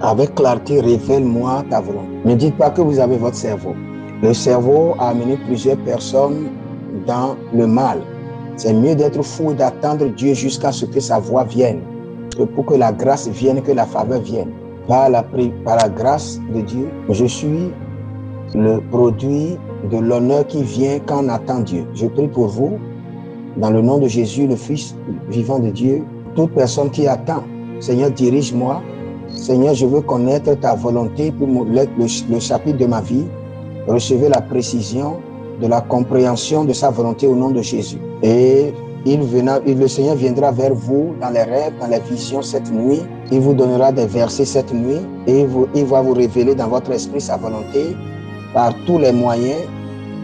avec clarté, révèle-moi ta volonté. Ne dites pas que vous avez votre cerveau. Le cerveau a amené plusieurs personnes dans le mal. C'est mieux d'être fou et d'attendre Dieu jusqu'à ce que sa voix vienne, pour que la grâce vienne, que la faveur vienne. Par la grâce de Dieu, je suis le produit de l'honneur qui vient quand on attend Dieu. Je prie pour vous, dans le nom de Jésus, le Fils vivant de Dieu, toute personne qui attend. Seigneur, dirige-moi. Seigneur, je veux connaître ta volonté pour le chapitre de ma vie. Recevez la précision de la compréhension de sa volonté au nom de Jésus. Et le Seigneur viendra vers vous dans les rêves, dans les visions cette nuit. Il vous donnera des versets cette nuit et il va vous révéler dans votre esprit sa volonté par tous les moyens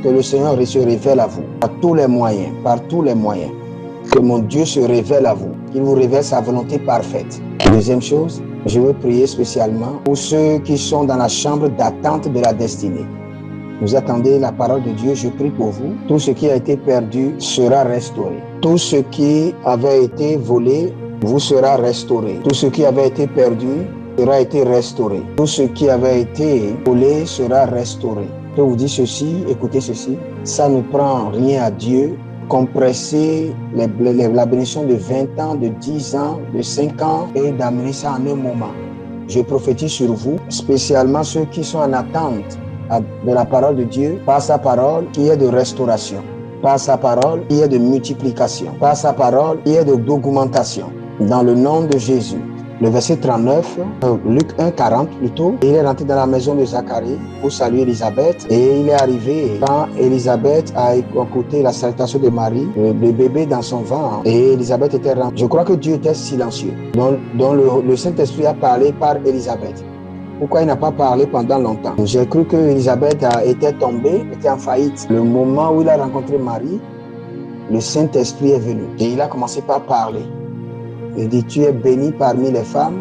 que le Seigneur se révèle à vous. Par tous les moyens, que mon Dieu se révèle à vous. Il vous révèle sa volonté parfaite. Deuxième chose, je veux prier spécialement pour ceux qui sont dans la chambre d'attente de la destinée. Vous attendez la parole de Dieu, je prie pour vous. Tout ce qui a été perdu sera restauré. Tout ce qui avait été volé vous sera restauré. Tout ce qui avait été perdu sera été restauré. Tout ce qui avait été volé sera restauré. Je vous dis ceci, écoutez ceci. Ça ne prend rien à Dieu. Compresser la bénédiction de 20 ans, de 10 ans, de 5 ans et d'amener ça en un moment. Je prophétise sur vous, spécialement ceux qui sont en attente de la parole de Dieu, par sa parole qui est de restauration, par sa parole qui est de multiplication, par sa parole qui est d'augmentation. Dans le nom de Jésus. Le verset 39, Luc 1, 40 plutôt, il est rentré dans la maison de Zacharie pour saluer Élisabeth et il est arrivé quand Élisabeth a écouté la salutation de Marie, le bébé dans son ventre et Élisabeth était rentrée. Je crois que Dieu était silencieux, dont le Saint-Esprit a parlé par Élisabeth. Pourquoi il n'a pas parlé pendant longtemps? J'ai cru que Élisabeth était tombée, était en faillite. Le moment où il a rencontré Marie, le Saint-Esprit est venu et il a commencé par parler. Il dit, tu es bénie parmi les femmes,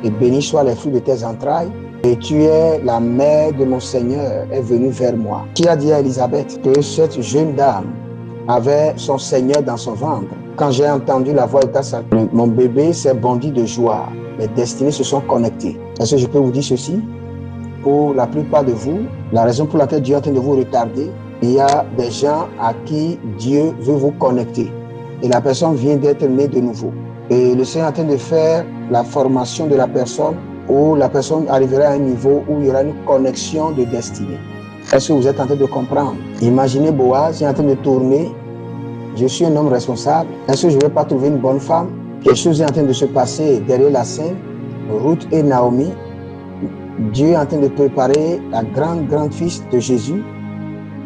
et béni soit les fruits de tes entrailles, et tu es la mère de mon Seigneur, est venue vers moi. Qui a dit à Élisabeth que cette jeune dame avait son Seigneur dans son ventre? Quand j'ai entendu la voix de ta sœur, mon bébé s'est bondi de joie. Les destinées se sont connectées. Est-ce que je peux vous dire ceci? Pour la plupart de vous, la raison pour laquelle Dieu est en train de vous retarder, il y a des gens à qui Dieu veut vous connecter. Et la personne vient d'être née de nouveau. Et le Seigneur est en train de faire la formation de la personne où la personne arrivera à un niveau où il y aura une connexion de destinée. Est-ce que vous êtes en train de comprendre? Imaginez Boaz, il est en train de tourner. Je suis un homme responsable. Est-ce que je ne vais pas trouver une bonne femme? Quelque chose est en train de se passer derrière la scène. Ruth et Naomi. Dieu est en train de préparer la grande-fils de Jésus,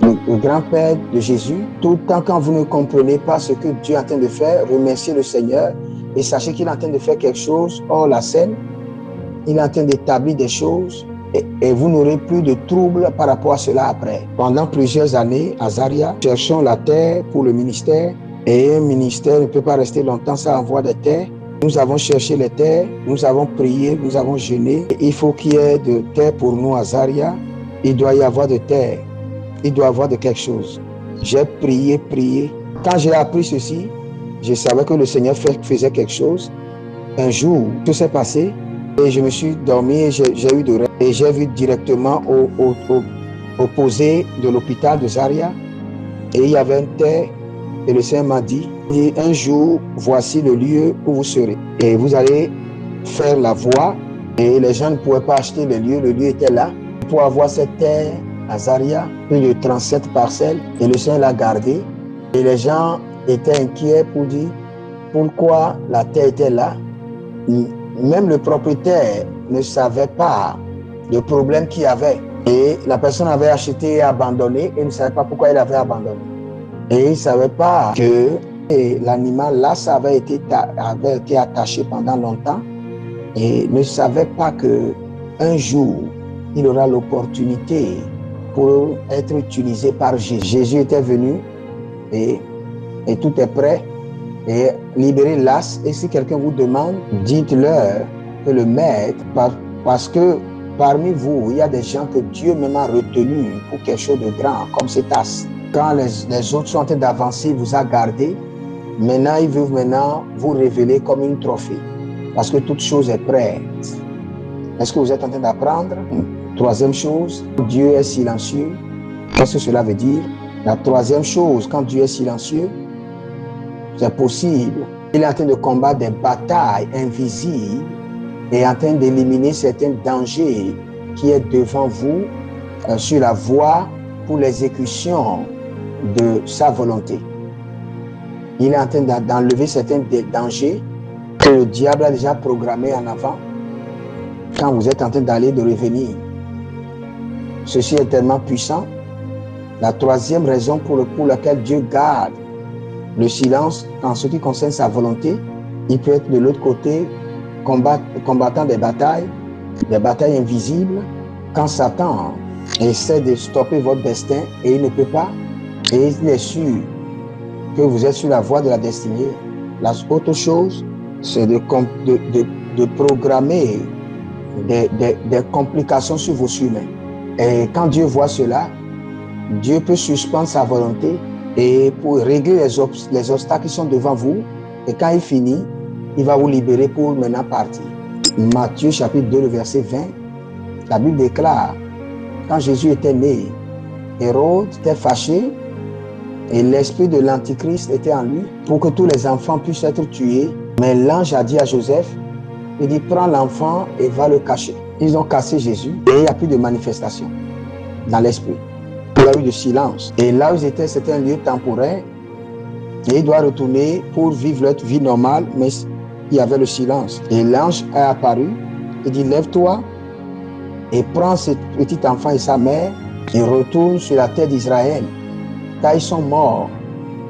le grand-père de Jésus. Tout le temps quand vous ne comprenez pas ce que Dieu est en train de faire, remerciez le Seigneur. Et sachez qu'il est en train de faire quelque chose hors la scène. Il est en train d'établir des choses et vous n'aurez plus de troubles par rapport à cela après. Pendant plusieurs années, à Zaria, cherchons la terre pour le ministère. Et un ministère ne peut pas rester longtemps sans avoir des terres. Nous avons cherché les terres, nous avons prié, nous avons jeûné. Il faut qu'il y ait de terre pour nous à Zaria. Il doit y avoir de terre. Il doit y avoir de quelque chose. J'ai prié. Quand j'ai appris ceci, je savais que le Seigneur faisait quelque chose. Un jour, tout s'est passé et je me suis dormi et j'ai eu de rêve. Et j'ai vu directement au opposé de l'hôpital de Zaria. Et il y avait une terre et le Seigneur m'a dit, un jour, voici le lieu où vous serez. Et vous allez faire la voie. Et les gens ne pouvaient pas acheter le lieu était là. Pour avoir cette terre à Zaria, plus de 37 parcelles. Et le Seigneur l'a gardé. Et les gens étaient inquiets pour dire pourquoi la terre était là. Même le propriétaire ne savait pas le problème qu'il y avait. Et la personne avait acheté et abandonné et ne savait pas pourquoi il avait abandonné. Et il ne savait pas que l'animal là, ça avait été attaché pendant longtemps et ne savait pas qu'un jour, il aura l'opportunité pour être utilisé par Jésus. Jésus était venu et tout est prêt et libérer l'as. Et si quelqu'un vous demande, dites-leur que le maître, parce que parmi vous, il y a des gens que Dieu même a retenus pour quelque chose de grand, comme cet as. Quand les autres sont en train d'avancer, il vous a gardé. Maintenant, il veut vous révéler comme une trophée. Parce que toute chose est prête. Est-ce que vous êtes en train d'apprendre? Troisième chose, Dieu est silencieux. Qu'est-ce que cela veut dire? La troisième chose, quand Dieu est silencieux, c'est possible. Il est en train de combattre des batailles invisibles et en train d'éliminer certains dangers qui est devant vous sur la voie pour l'exécution de sa volonté. Il est en train d'enlever certains dangers que le diable a déjà programmés en avant quand vous êtes en train d'aller de revenir. Ceci est tellement puissant. La troisième raison pour laquelle Dieu garde le silence en ce qui concerne sa volonté, il peut être de l'autre côté combattant des batailles invisibles. Quand Satan essaie de stopper votre destin et il ne peut pas, et il est sûr que vous êtes sur la voie de la destinée. L'autre chose, c'est de programmer des complications sur vos chemins. Et quand Dieu voit cela, Dieu peut suspendre sa volonté et pour régler les obstacles qui sont devant vous. Et quand il finit, il va vous libérer pour maintenant partir. Matthieu chapitre 2, le verset 20, la Bible déclare, quand Jésus était né, Hérode était fâché et l'esprit de l'Antichrist était en lui pour que tous les enfants puissent être tués. Mais l'ange a dit à Joseph, il dit, prends l'enfant et va le cacher. Ils ont cassé Jésus et il n'y a plus de manifestation dans l'esprit. Il y a eu de silence. Et là où ils étaient, c'était un lieu temporaire. Et il doit retourner pour vivre leur vie normale, mais il y avait le silence. Et l'ange est apparu, il dit, lève-toi et prends ce petit enfant et sa mère et retourne sur la terre d'Israël. Car ils sont morts,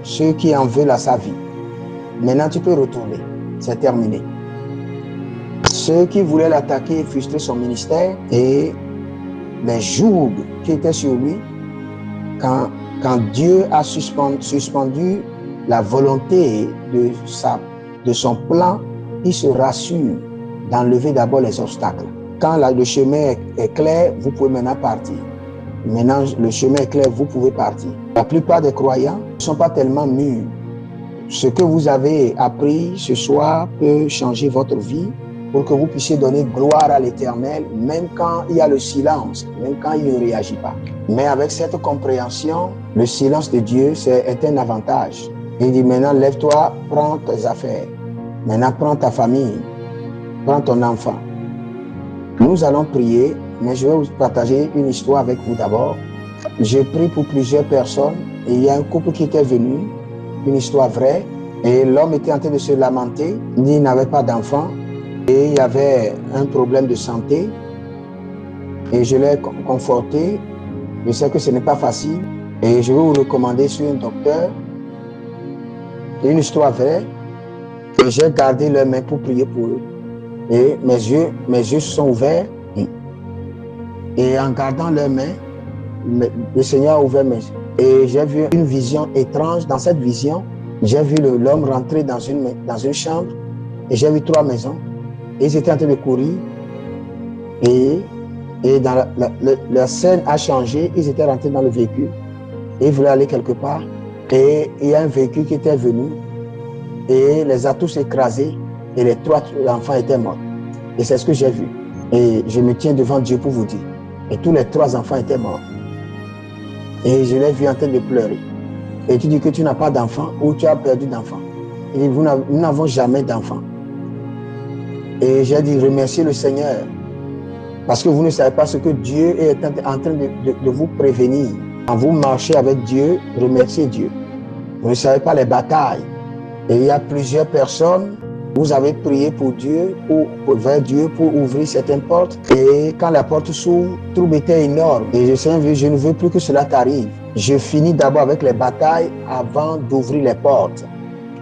ceux qui en veulent à sa vie. Maintenant, tu peux retourner. C'est terminé. Ceux qui voulaient l'attaquer et frustrer son ministère et les jougs qui étaient sur lui, quand Dieu a suspendu la volonté de son plan, il se rassure d'enlever d'abord les obstacles. Quand le chemin est clair, vous pouvez maintenant partir. Maintenant, le chemin est clair, vous pouvez partir. La plupart des croyants ne sont pas tellement mûrs. Ce que vous avez appris ce soir peut changer votre vie pour que vous puissiez donner gloire à l'Éternel, même quand il y a le silence, même quand il ne réagit pas. Mais avec cette compréhension, le silence de Dieu est un avantage. Il dit maintenant, lève-toi, prends tes affaires. Maintenant, prends ta famille, prends ton enfant. Nous allons prier, mais je vais vous partager une histoire avec vous d'abord. J'ai prié pour plusieurs personnes et il y a un couple qui était venu, une histoire vraie, et l'homme était en train de se lamenter, il n'avait pas d'enfant et il y avait un problème de santé et je l'ai conforté. Je sais que ce n'est pas facile et je vais vous recommander sur un docteur. C'est une histoire vraie et j'ai gardé leurs mains pour prier pour eux. Et mes yeux sont ouverts et en gardant leurs mains, le Seigneur a ouvert mes yeux. Et j'ai vu une vision étrange. Dans cette vision, j'ai vu l'homme rentrer dans une chambre et j'ai vu 3 maisons. Et ils étaient en train de courir et dans la scène a changé. Ils étaient rentrés dans le véhicule et ils voulaient aller quelque part. Et il y a un véhicule qui était venu et les a tous écrasés et les 3 enfants étaient morts. Et c'est ce que j'ai vu. Et je me tiens devant Dieu pour vous dire. Et tous les 3 enfants étaient morts. Et je l'ai vu en train de pleurer. Et tu dis que tu n'as pas d'enfant ou tu as perdu d'enfant. Il dit, nous n'avons jamais d'enfant. Et j'ai dit, remerciez le Seigneur. Parce que vous ne savez pas ce que Dieu est en train de vous prévenir. Quand vous marchez avec Dieu, remerciez Dieu. Vous ne savez pas les batailles. Et il y a plusieurs personnes, vous avez prié pour Dieu, vers Dieu pour ouvrir certaines portes. Et quand la porte s'ouvre, le trouble était énorme. Et je ne veux plus que cela t'arrive. Je finis d'abord avec les batailles avant d'ouvrir les portes.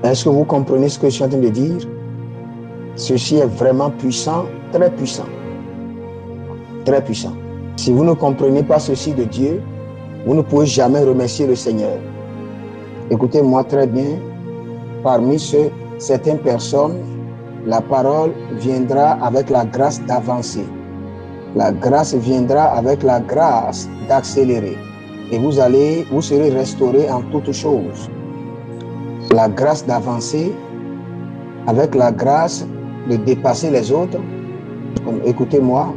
Est-ce que vous comprenez ce que je suis en train de dire? Ceci est vraiment puissant, très puissant. Très puissant. Si vous ne comprenez pas ceci de Dieu, vous ne pouvez jamais remercier le Seigneur. Écoutez-moi très bien. Parmi certaines personnes, la parole viendra avec la grâce d'avancer. La grâce viendra avec la grâce d'accélérer. Et vous serez restaurés en toutes choses. La grâce d'avancer avec la grâce de dépasser les autres Écoutez-moi,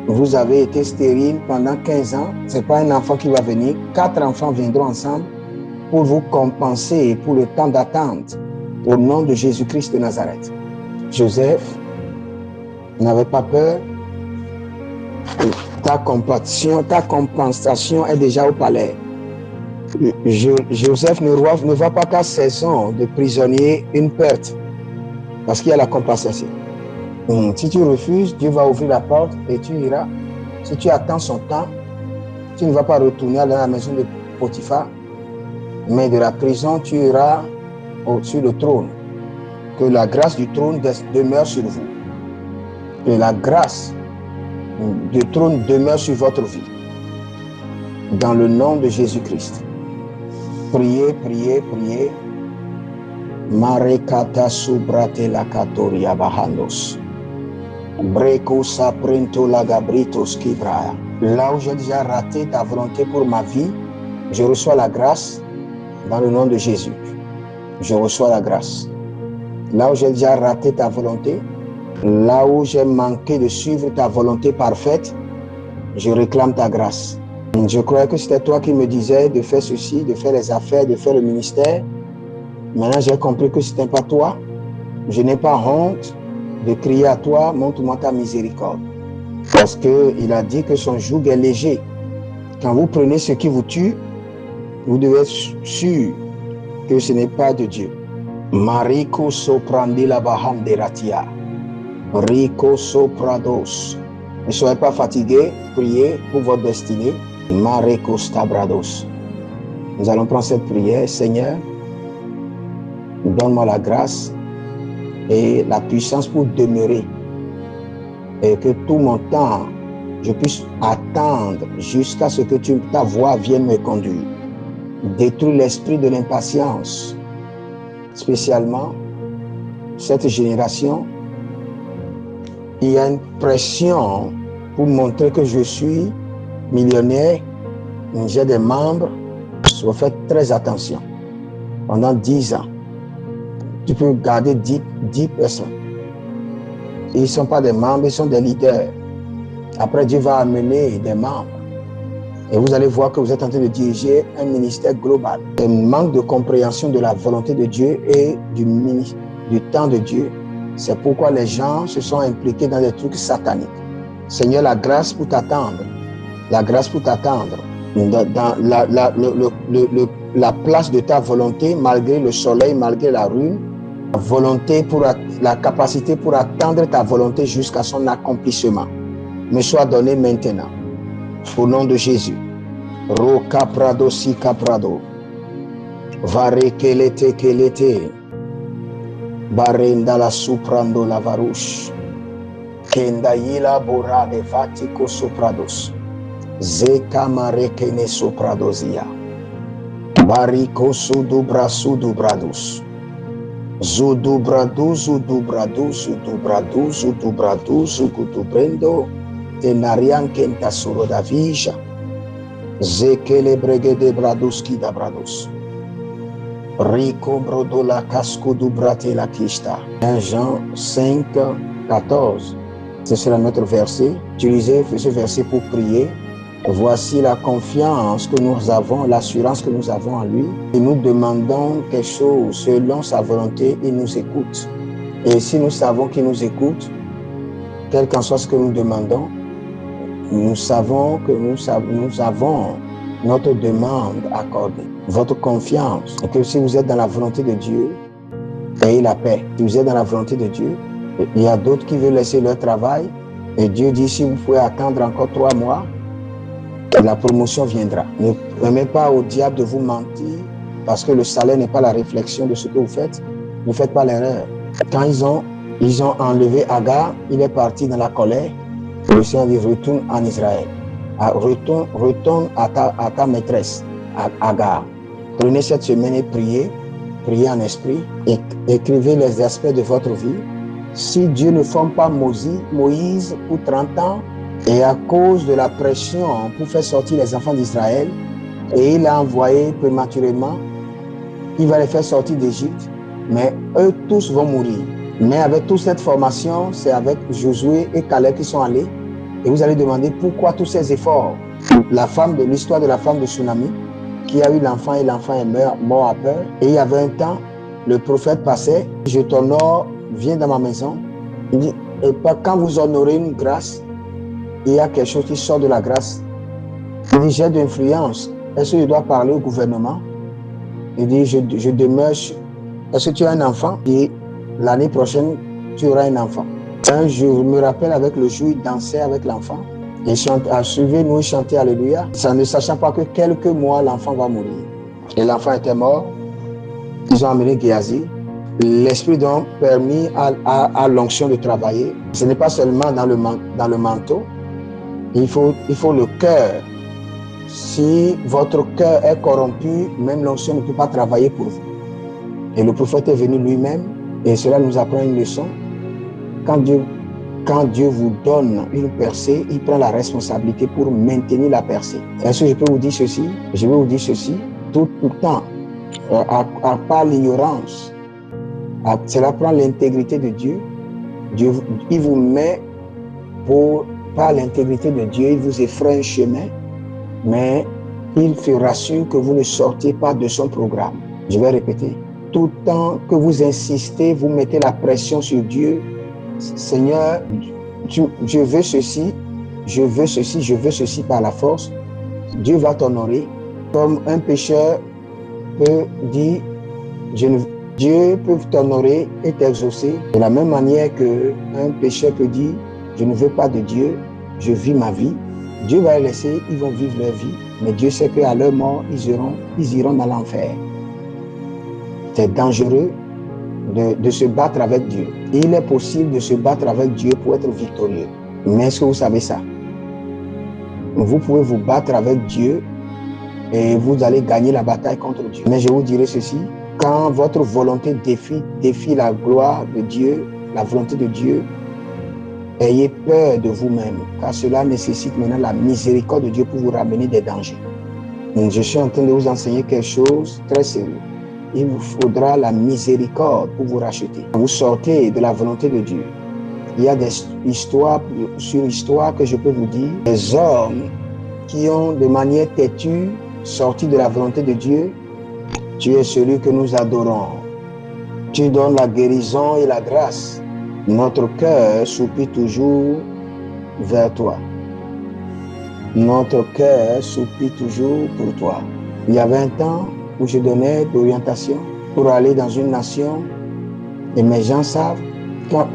vous avez été stérile pendant 15 ans, ce n'est pas un enfant qui va venir, 4 enfants viendront ensemble pour vous compenser pour le temps d'attente au nom de Jésus-Christ de Nazareth. Joseph, n'avez pas peur, ta compensation est déjà au palais. Joseph ne voit pas ta saison de prisonnier une perte parce qu'il y a la compensation. Si tu refuses, Dieu va ouvrir la porte et tu iras. Si tu attends son temps, tu ne vas pas retourner dans la maison de Potiphar, mais de la prison, tu iras au-dessus du trône. Que la grâce du trône demeure sur vous. Que la grâce du trône demeure sur votre vie. Dans le nom de Jésus-Christ. Priez, priez, priez. Marekata subrate la katoria bahandos. Breko saprento la gabritos kibra. Là où j'ai déjà raté ta volonté pour ma vie, je reçois la grâce dans le nom de Jésus. Je reçois la grâce. Là où j'ai déjà raté ta volonté, là où j'ai manqué de suivre ta volonté parfaite, je réclame ta grâce. Je croyais que c'était toi qui me disais de faire ceci, de faire les affaires, de faire le ministère. Maintenant, j'ai compris que ce n'était pas toi. Je n'ai pas honte de crier à toi, montre-moi ta miséricorde. Parce qu'il a dit que son joug est léger. Quand vous prenez ce qui vous tue, vous devez être sûr que ce n'est pas de Dieu. Mariko soprandi la baham de ratia. Rico soprados. Ne soyez pas fatigués, priez pour votre destinée. Mareko stabrados. Nous allons prendre cette prière. Seigneur, donne-moi la grâce et la puissance pour demeurer. Et que tout mon temps, je puisse attendre jusqu'à ce que ta voix vienne me conduire. Détruis l'esprit de l'impatience, spécialement cette génération. Il y a une pression pour montrer que je suis millionnaire, j'ai des membres. Faites très attention. Pendant 10 ans, tu peux garder 10 personnes. Ils ne sont pas des membres, ils sont des leaders. Après, Dieu va amener des membres. Et vous allez voir que vous êtes en train de diriger un ministère global. Un manque de compréhension de la volonté de Dieu et du temps de Dieu. C'est pourquoi les gens se sont impliqués dans des trucs sataniques. Seigneur, la grâce pour t'attendre. La grâce pour t'attendre. Dans la place de ta volonté, malgré le soleil, malgré la ruine. La capacité pour attendre ta volonté jusqu'à son accomplissement me soit donnée maintenant. Au nom de Jésus. Roka prado sika prado. Vare kelete. Barenda la suprando la varouche. Kenda yila bora de vatiko soprados. Zeka marekene sopradozia. Bariko sudubradus. Zudubradu zudubrendo tenarian kenta suro da vija. Zekele bregede braduski da bradus. Rico brodo la casco du brate la kista. 1 Jean 5, 14. Ce sera notre verset. Utilisez ce verset pour prier. Voici la confiance que nous avons, l'assurance que nous avons en lui. Et nous demandons quelque chose selon sa volonté, il nous écoute. Et si nous savons qu'il nous écoute, quel qu'en soit ce que nous demandons, nous savons que nous avons notre demande accordée. Votre confiance, et que si vous êtes dans la volonté de Dieu, ayez la paix. Si vous êtes dans la volonté de Dieu, il y a d'autres qui veulent laisser leur travail. Et Dieu dit, si vous pouvez attendre encore 3 mois, la promotion viendra. Ne permettez pas au diable de vous mentir, parce que le salaire n'est pas la réflexion de ce que vous faites. Ne faites pas l'erreur. Quand ils ont enlevé Agar, il est parti dans la colère. Le Seigneur dit, retourne en Israël. Retourne à ta maîtresse, Agar. Prenez cette semaine et priez en esprit. Et écrivez les aspects de votre vie. Si Dieu ne forme pas Moïse pour 30 ans, et à cause de la pression pour faire sortir les enfants d'Israël, et il a envoyé prématurément, il va les faire sortir d'Égypte, mais eux tous vont mourir. Mais avec toute cette formation, c'est avec Josué et Caleb qui sont allés. Et vous allez demander pourquoi tous ces efforts. L'histoire de la femme de Tsunami, qui a eu l'enfant et l'enfant est mort à peur. Et il y avait un temps, le prophète passait, je t'honore, viens dans ma maison. Il dit, et quand vous honorez une grâce, il y a quelque chose qui sort de la grâce. Il dit, j'ai de l'influence. Est-ce que je dois parler au gouvernement? Il dit, je demeure. Est-ce que tu as un enfant? Et l'année prochaine, tu auras un enfant. Je me rappelle avec le jour, il dansait avec l'enfant. Et suivez-nous, chanter Alléluia. Ça ne sachant pas que quelques mois, l'enfant va mourir. Et l'enfant était mort. Ils ont amené Géasi. L'Esprit donc permis à l'onction de travailler. Ce n'est pas seulement dans le manteau. Il faut le cœur. Si votre cœur est corrompu, même l'onction ne peut pas travailler pour vous. Et le prophète est venu lui-même. Et cela nous apprend une leçon. Quand Dieu vous donne une percée, il prend la responsabilité pour maintenir la percée. Est-ce que je peux vous dire ceci? Je vais vous dire ceci. Tout le temps, à part l'ignorance, cela prend l'intégrité de Dieu. Il vous met par l'intégrité de Dieu, il vous effraie un chemin, mais il fera sûr que vous ne sortiez pas de son programme. Je vais répéter. Tout le temps que vous insistez, vous mettez la pression sur Dieu. Seigneur, je veux ceci, je veux ceci, je veux ceci par la force. Dieu va t'honorer. Comme un pécheur peut dire, Dieu peut t'honorer et t'exaucer. De la même manière qu'un pécheur peut dire, je ne veux pas de Dieu, je vis ma vie. Dieu va les laisser, ils vont vivre leur vie. Mais Dieu sait qu'à leur mort, ils iront dans l'enfer. C'est dangereux de se battre avec Dieu. Il est possible de se battre avec Dieu pour être victorieux. Mais est-ce que vous savez ça? Vous pouvez vous battre avec Dieu et vous allez gagner la bataille contre Dieu. Mais je vous dirai ceci, quand votre volonté défie la gloire de Dieu, la volonté de Dieu, ayez peur de vous-même, car cela nécessite maintenant la miséricorde de Dieu pour vous ramener des dangers. Donc, je suis en train de vous enseigner quelque chose de très sérieux. Il vous faudra la miséricorde pour vous racheter. Vous sortez de la volonté de Dieu. Il y a des histoires sur histoire que je peux vous dire. Des hommes qui ont de manière têtue sorti de la volonté de Dieu. Tu es celui que nous adorons. Tu donnes la guérison et la grâce. Notre cœur soupire toujours vers toi. Notre cœur soupire toujours pour toi. Il y avait un temps où je donnais d'orientation pour aller dans une nation et mes gens savent,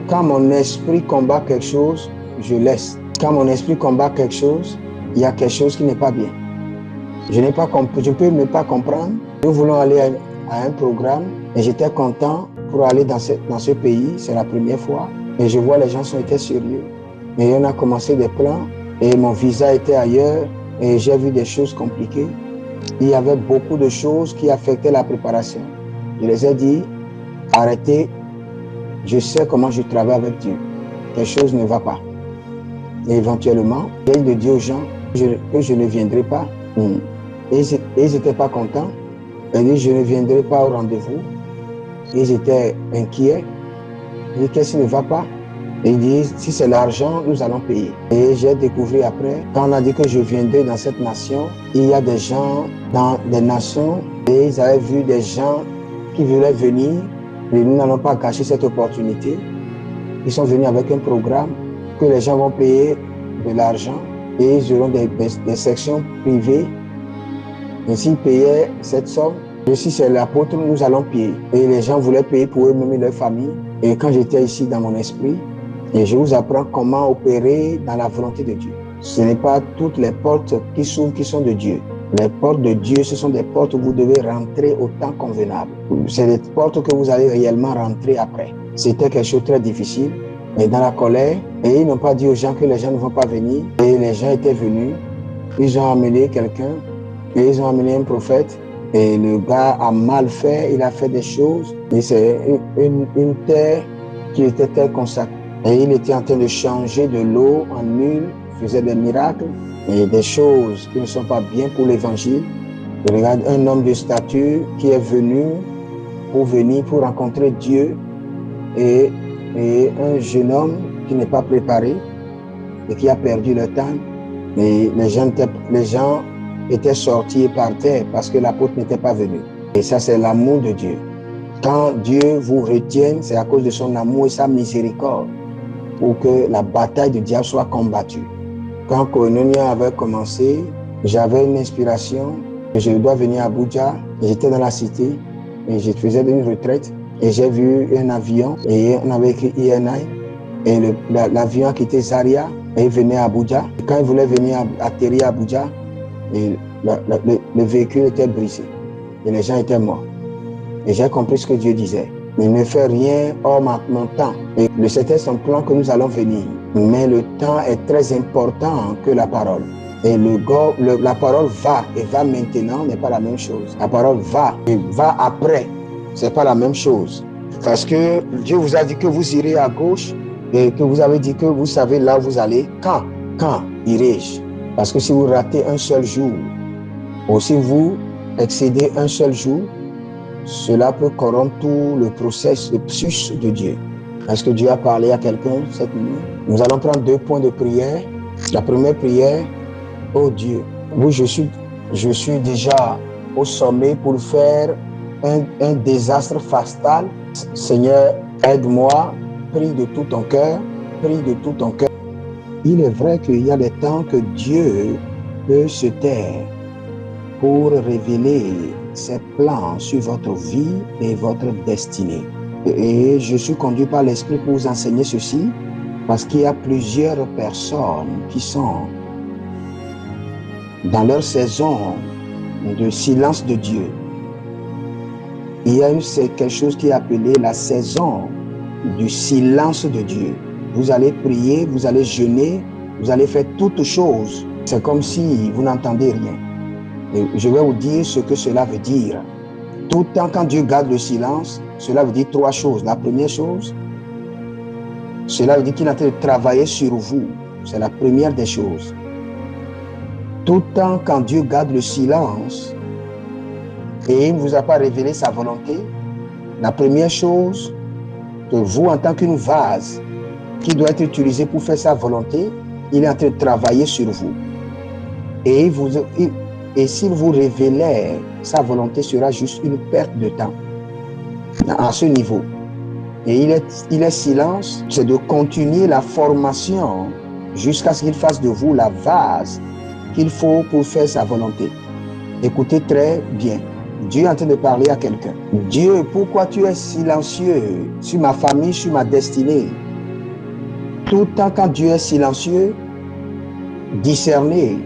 quand mon esprit combat quelque chose, je laisse. Quand mon esprit combat quelque chose, il y a quelque chose qui n'est pas bien. Je peux ne pas comprendre. Nous voulons aller à un programme et j'étais content pour aller dans ce pays, c'est la première fois. Et je vois les gens étaient sérieux. Et on a commencé des plans et mon visa était ailleurs et j'ai vu des choses compliquées. Il y avait beaucoup de choses qui affectaient la préparation. Je les ai dit, arrêtez, je sais comment je travaille avec Dieu. Quelque chose ne va pas. Et éventuellement, j'ai de dire aux gens que je ne viendrai pas. Et ils n'étaient pas contents. Ils disent, je ne viendrai pas au rendez-vous. Ils étaient inquiets. Ils disent, qu'est-ce qui ne va pas? Ils disent, si c'est l'argent, nous allons payer. Et j'ai découvert après, quand on a dit que je viendrais dans cette nation, il y a des gens dans des nations et ils avaient vu des gens qui voulaient venir. Et nous n'allons pas gâcher cette opportunité. Ils sont venus avec un programme que les gens vont payer de l'argent et ils auront des sections privées. Et s'ils payaient cette somme, et si c'est l'apôtre, nous allons payer. Et les gens voulaient payer pour eux-mêmes et leur famille. Et quand j'étais ici dans mon esprit, et je vous apprends comment opérer dans la volonté de Dieu. Ce n'est pas toutes les portes qui s'ouvrent qui sont de Dieu. Les portes de Dieu, ce sont des portes où vous devez rentrer au temps convenable. C'est des portes que vous allez réellement rentrer après. C'était quelque chose de très difficile, mais dans la colère, et ils n'ont pas dit aux gens que les gens ne vont pas venir. Et les gens étaient venus, ils ont amené quelqu'un, et ils ont amené un prophète. Et le gars a mal fait, il a fait des choses. Et c'est une terre qui était très consacrée. Et il était en train de changer de l'eau en huile, faisait des miracles et des choses qui ne sont pas bien pour l'évangile. Je regarde un homme de stature qui est venu pour rencontrer Dieu et et un jeune homme qui n'est pas préparé et qui a perdu le temps. Et les gens étaient sortis par terre parce que l'apôtre n'était pas venu. Et ça, c'est l'amour de Dieu. Quand Dieu vous retient, c'est à cause de son amour et sa miséricorde pour que la bataille du diable soit combattue. Quand Koinonia avait commencé, j'avais une inspiration. Je dois venir à Abuja. J'étais dans la cité et je faisais une retraite. Et j'ai vu un avion et on avait écrit INI. Et l'avion a quitté Zaria et venait à Abuja. Et quand il voulait venir atterrir à Abuja, le véhicule était brisé et les gens étaient morts. Et j'ai compris ce que Dieu disait. Il ne fait rien hors mon temps. Et c'était son plan que nous allons venir. Mais le temps est très important que la parole. Et la parole va et va maintenant n'est pas la même chose. La parole va et va après. C'est pas la même chose. Parce que Dieu vous a dit que vous irez à gauche et que vous avez dit que vous savez là où vous allez. Quand irai-je? Parce que si vous ratez un seul jour, ou si vous excédez un seul jour, cela peut corrompre tout le processus de Dieu. Est-ce que Dieu a parlé à quelqu'un cette nuit? Nous allons prendre 2 points de prière. La première prière, oh Dieu, oui, je suis déjà au sommet pour faire un désastre fatal. Seigneur, aide-moi, prie de tout ton cœur, prie de tout ton cœur. Il est vrai qu'il y a des temps que Dieu peut se taire pour révéler ses plans sur votre vie et votre destinée. Et je suis conduit par l'Esprit pour vous enseigner ceci, parce qu'il y a plusieurs personnes qui sont dans leur saison de silence de Dieu. Il y a quelque chose qui est appelé la saison du silence de Dieu. Vous allez prier, vous allez jeûner, vous allez faire toutes choses. C'est comme si vous n'entendez rien. Et je vais vous dire ce que cela veut dire. Tout le temps, quand Dieu garde le silence, cela veut dire 3 choses. La première chose, cela veut dire qu'il est en train de travailler sur vous. C'est la première des choses. Tout le temps, quand Dieu garde le silence et il ne vous a pas révélé sa volonté, la première chose, que vous, en tant qu'une vase qui doit être utilisée pour faire sa volonté, il est en train de travailler sur vous. Et s'il vous révélait sa volonté, sera juste une perte de temps à ce niveau. Et il est silence, c'est de continuer la formation jusqu'à ce qu'il fasse de vous la vase qu'il faut pour faire sa volonté. Écoutez très bien. Dieu est en train de parler à quelqu'un. Dieu, pourquoi tu es silencieux sur ma famille, sur ma destinée? Tout le temps quand Dieu est silencieux, discernez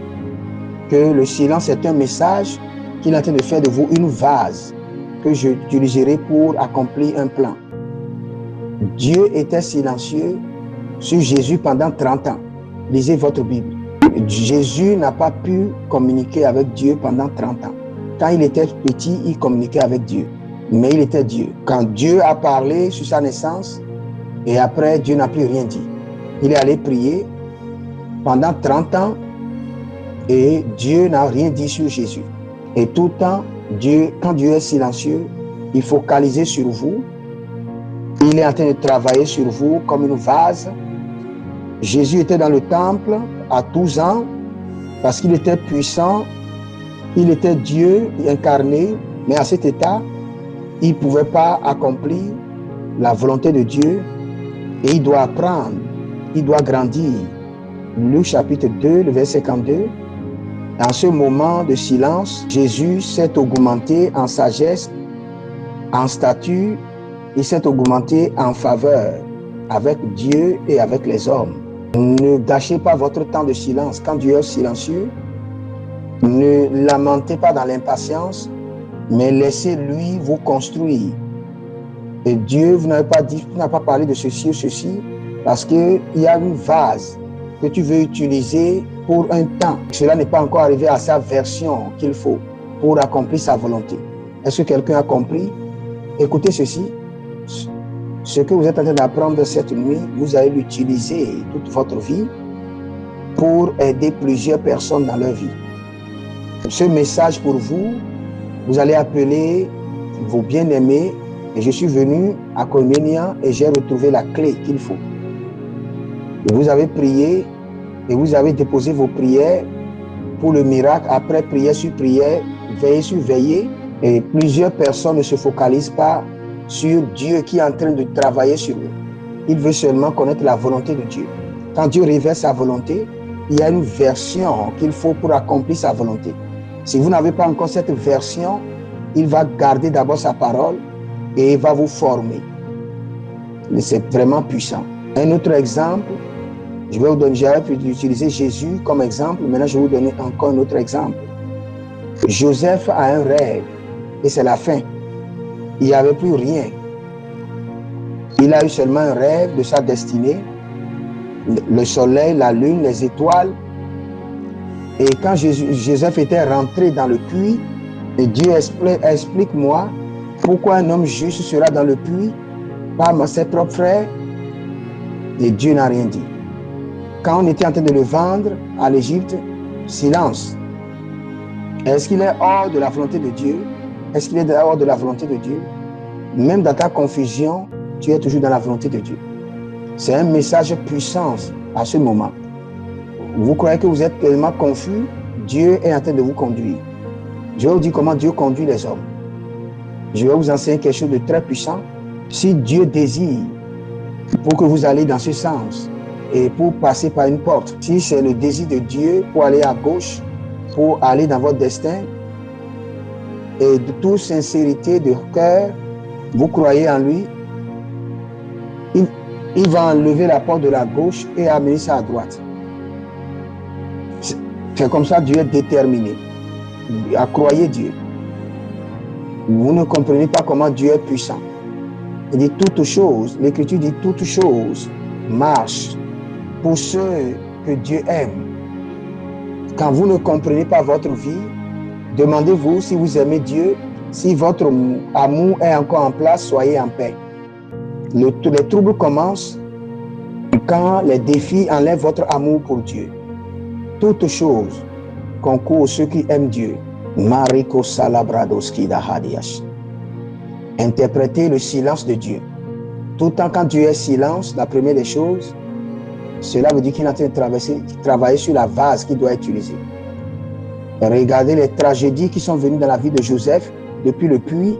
que le silence est un message qu'il est en train de faire de vous une vase que j'utiliserai pour accomplir un plan. Dieu était silencieux sur Jésus pendant 30 ans. Lisez votre Bible. Jésus n'a pas pu communiquer avec Dieu pendant 30 ans. Quand il était petit, il communiquait avec Dieu. Mais il était Dieu. Quand Dieu a parlé sur sa naissance, et après, Dieu n'a plus rien dit. Il est allé prier pendant 30 ans et Dieu n'a rien dit sur Jésus. Et tout le temps, quand Dieu est silencieux, il faut focaliser sur vous. Il est en train de travailler sur vous comme une vase. Jésus était dans le temple à 12 ans parce qu'il était puissant. Il était Dieu incarné, mais à cet état, il ne pouvait pas accomplir la volonté de Dieu et il doit apprendre, il doit grandir. Luc chapitre 2, le verset 52. Dans ce moment de silence, Jésus s'est augmenté en sagesse, en stature, il s'est augmenté en faveur avec Dieu et avec les hommes. Ne gâchez pas votre temps de silence. Quand Dieu est silencieux, ne lamentez pas dans l'impatience, mais laissez-lui vous construire. Et Dieu, vous n'avez pas dit, vous n'avez pas parlé de ceci ou ceci, parce qu'il y a une vase que tu veux utiliser pour un temps. Cela n'est pas encore arrivé à sa version qu'il faut pour accomplir sa volonté. Est-ce que quelqu'un a compris? Écoutez ceci. Ce que vous êtes en train d'apprendre cette nuit, vous allez l'utiliser toute votre vie pour aider plusieurs personnes dans leur vie. Ce message pour vous, vous allez appeler vos bien-aimés Et je suis venu à Koinonia et j'ai retrouvé la clé qu'il faut. Et vous avez prié et vous avez déposé vos prières pour le miracle. Après prière sur prière, veillée sur veillée. Et plusieurs personnes ne se focalisent pas sur Dieu qui est en train de travailler sur eux. Il veut seulement connaître la volonté de Dieu. Quand Dieu révèle sa volonté, il y a une version qu'il faut pour accomplir sa volonté. Si vous n'avez pas encore cette version, il va garder d'abord sa parole et il va vous former. C'est vraiment puissant. Un autre exemple, je vais vous donner, j'avais pu utiliser Jésus comme exemple, maintenant je vais vous donner encore un autre exemple. Joseph a un rêve et c'est la fin. Il n'y avait plus rien. Il a eu seulement un rêve de sa destinée, le soleil, la lune, les étoiles. Et quand Joseph était rentré dans le puits, et Dieu explique-moi pourquoi un homme juste sera dans le puits par ses propres frères. Et Dieu n'a rien dit. Quand on était en train de le vendre à l'Égypte, silence. Est-ce qu'il est hors de la volonté de Dieu? Est-ce qu'il est hors de la volonté de Dieu? Même dans ta confusion, tu es toujours dans la volonté de Dieu. C'est un message puissant à ce moment. Vous croyez que vous êtes tellement confus, Dieu est en train de vous conduire. Je vais vous dire comment Dieu conduit les hommes. Je vais vous enseigner quelque chose de très puissant. Si Dieu désire pour que vous allez dans ce sens et pour passer par une porte, si c'est le désir de Dieu pour aller à gauche, pour aller dans votre destin, et de toute sincérité de cœur, vous croyez en lui, il va enlever la porte de la gauche et amener ça à droite. C'est comme ça Dieu est déterminé à croire Dieu. Vous ne comprenez pas comment Dieu est puissant. Il dit toutes choses, l'Écriture dit toutes choses marchent pour ceux que Dieu aime. Quand vous ne comprenez pas votre vie, demandez-vous si vous aimez Dieu, si votre amour est encore en place, soyez en paix. Les troubles commencent quand les défis enlèvent votre amour pour Dieu. Toutes choses concourent ceux qui aiment Dieu. Mariko Salabradoski Dahadiash. Interprétez le silence de Dieu. Tout le temps, quand Dieu est silence, la première des choses, cela veut dire qu'il est en train de travailler sur la vase qu'il doit utiliser. Regardez les tragédies qui sont venues dans la vie de Joseph depuis le puits.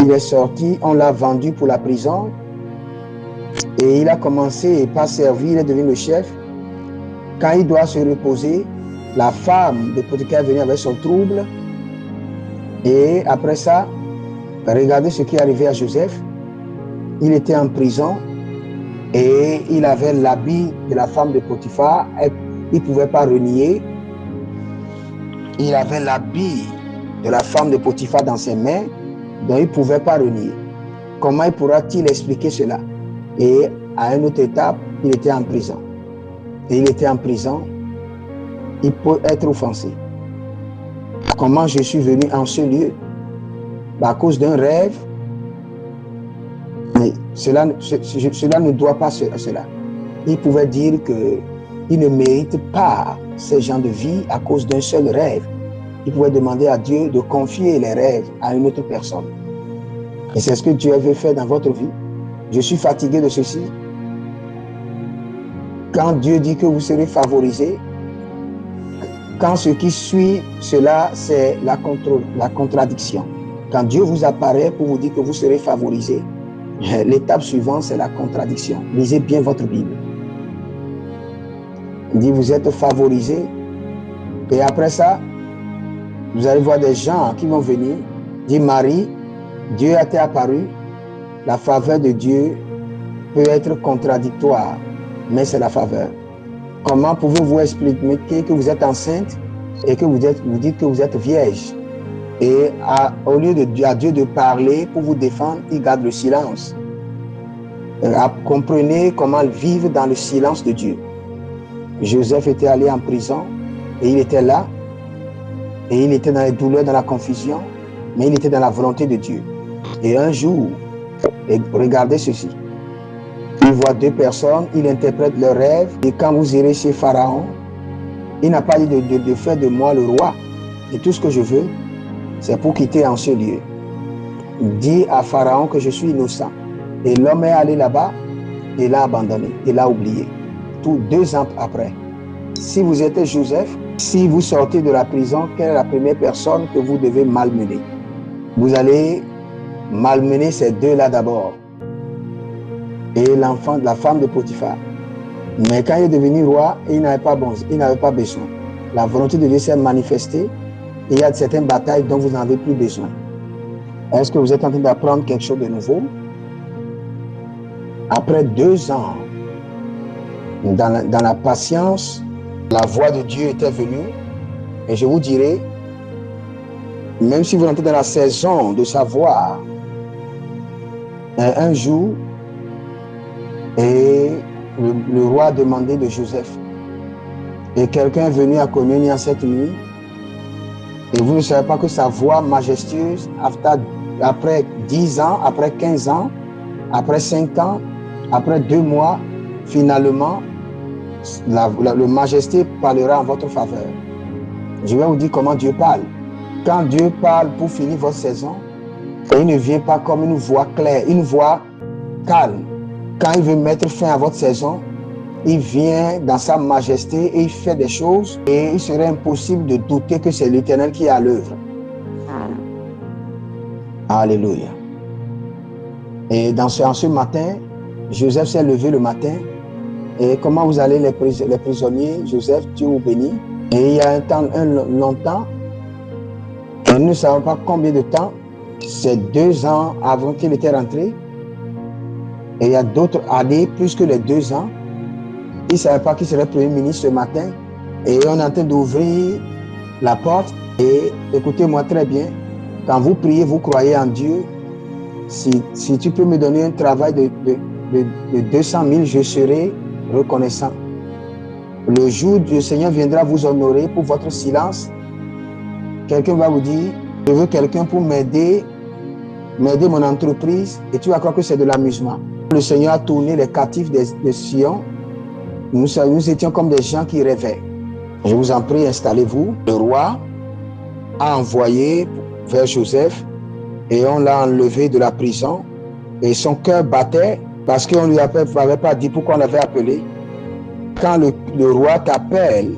Il est sorti, on l'a vendu pour la prison et il a commencé par servir, il est devenu le chef. Quand il doit se reposer, la femme de Potiphar est venue avec son trouble et après ça, regardez ce qui est arrivé à Joseph. Il était en prison et il avait l'habit de la femme de Potiphar. Il ne pouvait pas renier. Il avait l'habit de la femme de Potiphar dans ses mains, donc il ne pouvait pas renier. Comment pourra-t-il expliquer cela? Et à une autre étape, il était en prison. Et il était en prison, il peut être offensé. Comment je suis venu en ce lieu? À cause d'un rêve. Mais cela ne doit pas cela. Il pouvait dire qu'il ne mérite pas ce genre de vie à cause d'un seul rêve. Il pouvait demander à Dieu de confier les rêves à une autre personne. Et c'est ce que Dieu veut faire dans votre vie. Je suis fatigué de ceci. Quand Dieu dit que vous serez favorisé, quand ce qui suit cela, c'est la contradiction. Quand Dieu vous apparaît pour vous dire que vous serez favorisé, l'étape suivante, c'est la contradiction. Lisez bien votre Bible. Il dit, vous êtes favorisé. Et après ça, vous allez voir des gens qui vont venir. Dit Marie, Dieu a été apparu. La faveur de Dieu peut être contradictoire, mais c'est la faveur. Comment pouvez-vous expliquer que vous êtes enceinte et que vous dites que vous êtes vierge? Et au lieu à Dieu de parler pour vous défendre, il garde le silence. Comprenez comment vivre dans le silence de Dieu. Joseph était allé en prison et il était là. Et il était dans les douleurs, dans la confusion, mais il était dans la volonté de Dieu. Et un jour, et regardez ceci, il voit deux personnes, il interprète leurs rêves, et quand vous irez chez Pharaon, il n'a pas dit de faire de moi le roi. Et tout ce que je veux, c'est pour quitter en ce lieu. dit à Pharaon que je suis innocent. Et l'homme est allé là-bas et l'a abandonné, et l'a oublié. Tout 2 ans après. Si vous êtes Joseph, si vous sortez de la prison, quelle est la première personne que vous devez malmener? Vous allez malmener ces deux-là d'abord. Et l'enfant, la femme de Potiphar. Mais quand il est devenu roi, il n'avait pas besoin. La volonté de Dieu s'est manifestée. Et il y a certaines batailles dont vous n'avez plus besoin. Est-ce que vous êtes en train d'apprendre quelque chose de nouveau? Après 2 ans, dans la patience, la voix de Dieu était venue. Et je vous dirai, même si vous entrez dans la saison de savoir, un jour, et le roi a demandé de Joseph. Et quelqu'un est venu à communion cette nuit. Et vous ne savez pas que sa voix majestueuse, après 10 ans, après 15 ans, après 5 ans, après 2 mois, finalement, le majesté parlera en votre faveur. Je vais vous dire comment Dieu parle. Quand Dieu parle pour finir votre saison, il ne vient pas comme une voix claire, une voix calme. Quand il veut mettre fin à votre saison, il vient dans sa majesté et il fait des choses et il serait impossible de douter que c'est l'Éternel qui est à l'œuvre. Alléluia. Et en ce matin, Joseph s'est levé le matin. Et comment vous allez les prisonniers? Joseph, Dieu vous bénit. Et il y a longtemps, et nous ne savons pas combien de temps, c'est 2 ans avant qu'il était rentré. Et il y a d'autres années, plus que les 2 ans. Il ne savait pas qu'il serait Premier ministre ce matin. Et on est en train d'ouvrir la porte. Et écoutez-moi très bien, quand vous priez, vous croyez en Dieu. Si tu peux me donner un travail de 200 000, je serai reconnaissant. Le jour où le Seigneur viendra vous honorer pour votre silence, quelqu'un va vous dire, je veux quelqu'un pour m'aider mon entreprise, et tu vas croire que c'est de l'amusement. Le Seigneur a tourné les captifs de Sion. Nous étions comme des gens qui rêvaient. Je vous en prie, installez-vous. Le roi a envoyé vers Joseph et on l'a enlevé de la prison. Et son cœur battait parce qu'on ne lui avait pas dit pourquoi on l'avait appelé. Quand le roi t'appelle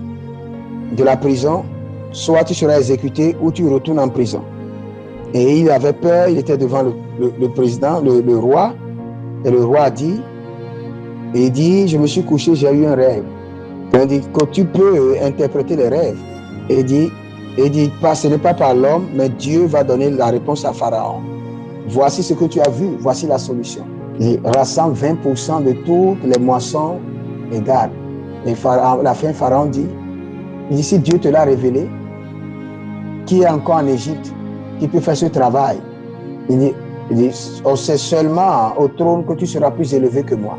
de la prison, soit tu seras exécuté ou tu retournes en prison. Et il avait peur, il était devant le président, le roi, et le roi a dit, il dit, je me suis couché, j'ai eu un rêve. Il dit, que tu peux interpréter les rêves. Et il dit, ce n'est pas par l'homme, mais Dieu va donner la réponse à Pharaon. Voici ce que tu as vu, voici la solution. Il rassemble 20% de toutes les moissons et garde. Et à la fin, Pharaon dit, si Dieu te l'a révélé, qui est encore en Égypte, qui peut faire ce travail? Il dit, c'est seulement au trône que tu seras plus élevé que moi.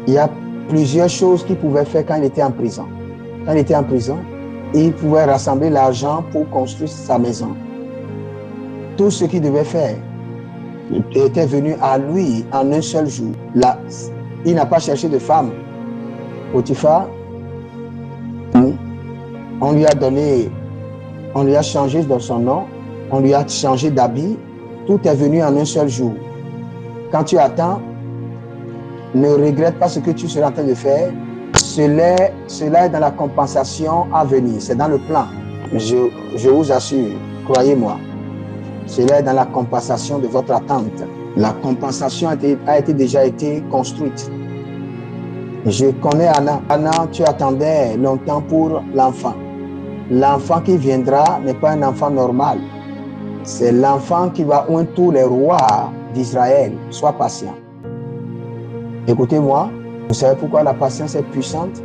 Il y a plusieurs choses qu'il pouvait faire quand il était en prison. Quand il était en prison, il pouvait rassembler l'argent pour construire sa maison. Tout ce qu'il devait faire était venu à lui en un seul jour. Là, il n'a pas cherché de femme. Potiphar, on lui a changé dans son nom, on lui a changé d'habit. Tout est venu en un seul jour. Quand tu attends, ne regrette pas ce que tu seras en train de faire. Cela est dans la compensation à venir. C'est dans le plan. Je vous assure, croyez-moi. Cela est dans la compensation de votre attente. La compensation a déjà été construite. Je connais Anna. Anna, tu attendais longtemps pour l'enfant. L'enfant qui viendra n'est pas un enfant normal. C'est l'enfant qui va oindre tous les rois d'Israël. Sois patient. Écoutez-moi, vous savez pourquoi la patience est puissante?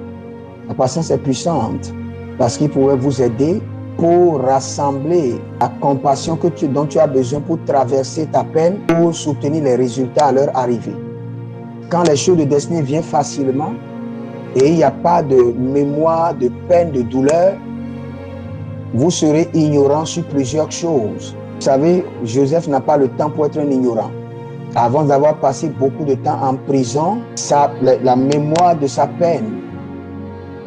La patience est puissante parce qu'il pourrait vous aider pour rassembler la compassion dont tu as besoin pour traverser ta peine, pour soutenir les résultats à leur arrivée. Quand les choses de destinée viennent facilement et il n'y a pas de mémoire, de peine, de douleur, vous serez ignorant sur plusieurs choses. Vous savez, Joseph n'a pas le temps pour être un ignorant. Avant d'avoir passé beaucoup de temps en prison, la mémoire de sa peine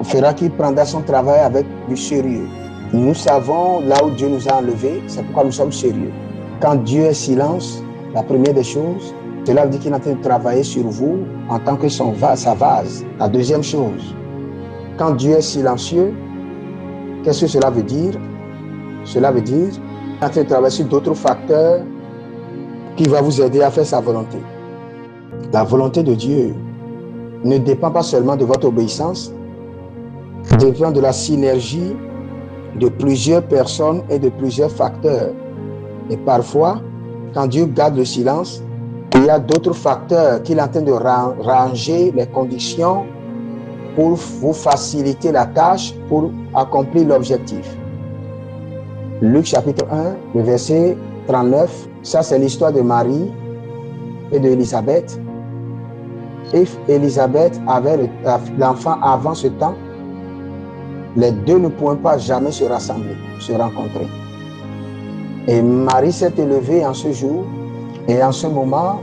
fera qu'il prendra son travail avec du sérieux. Nous savons là où Dieu nous a enlevés, c'est pourquoi nous sommes sérieux. Quand Dieu est silence, La première des choses, cela veut dire qu'il est en train de travailler sur vous en tant que sa vase. La deuxième chose, quand Dieu est silencieux, qu'est-ce que cela veut dire? Cela veut dire qu'il est en train de travailler sur d'autres facteurs qui vont vous aider à faire sa volonté. La volonté de Dieu ne dépend pas seulement de votre obéissance, dépend de la synergie de plusieurs personnes et de plusieurs facteurs. Et parfois, quand Dieu garde le silence, il y a d'autres facteurs qu'il est en train de ranger les conditions pour vous faciliter la tâche, pour accomplir l'objectif. Luc chapitre 1, le verset 39, ça c'est l'histoire de Marie et d'Élisabeth. Et Élisabeth avait l'enfant avant ce temps. Les deux ne pourront pas jamais se rassembler, se rencontrer. Et Marie s'est élevée en ce jour et en ce moment,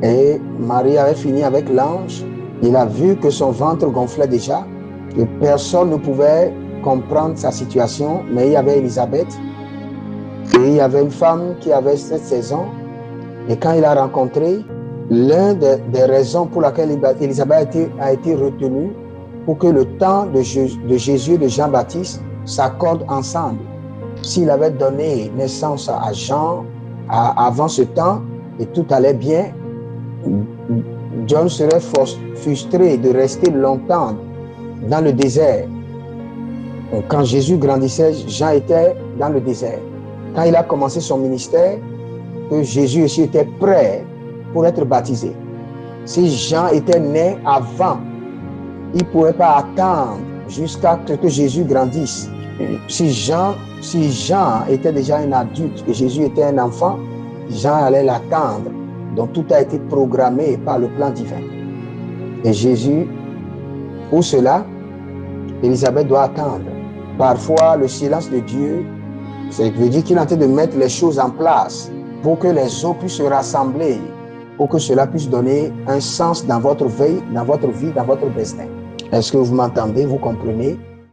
et Marie avait fini avec l'ange. Il a vu que son ventre gonflait déjà, que personne ne pouvait comprendre sa situation, mais il y avait Élisabeth et il y avait une femme qui avait 16 ans. Et quand il a rencontré, l'une des raisons pour laquelle Élisabeth a été retenue, pour que le temps de Jésus et de Jean-Baptiste s'accordent ensemble. S'il avait donné naissance à Jean avant ce temps et tout allait bien, John serait frustré de rester longtemps dans le désert. Donc, quand Jésus grandissait, Jean était dans le désert. Quand il a commencé son ministère, que Jésus aussi était prêt pour être baptisé. Si Jean était né avant, il ne pouvait pas attendre jusqu'à ce que Jésus grandisse. Si Jean était déjà un adulte et Jésus était un enfant, Jean allait l'attendre. Donc tout a été programmé par le plan divin. Et Jésus, pour cela, Élisabeth doit attendre. Parfois, le silence de Dieu, ça veut dire qu'il est en train de mettre les choses en place pour que les eaux puissent se rassembler, pour que cela puisse donner un sens dans votre vie, dans votre destin. Est-ce que vous m'entendez, vous comprenez?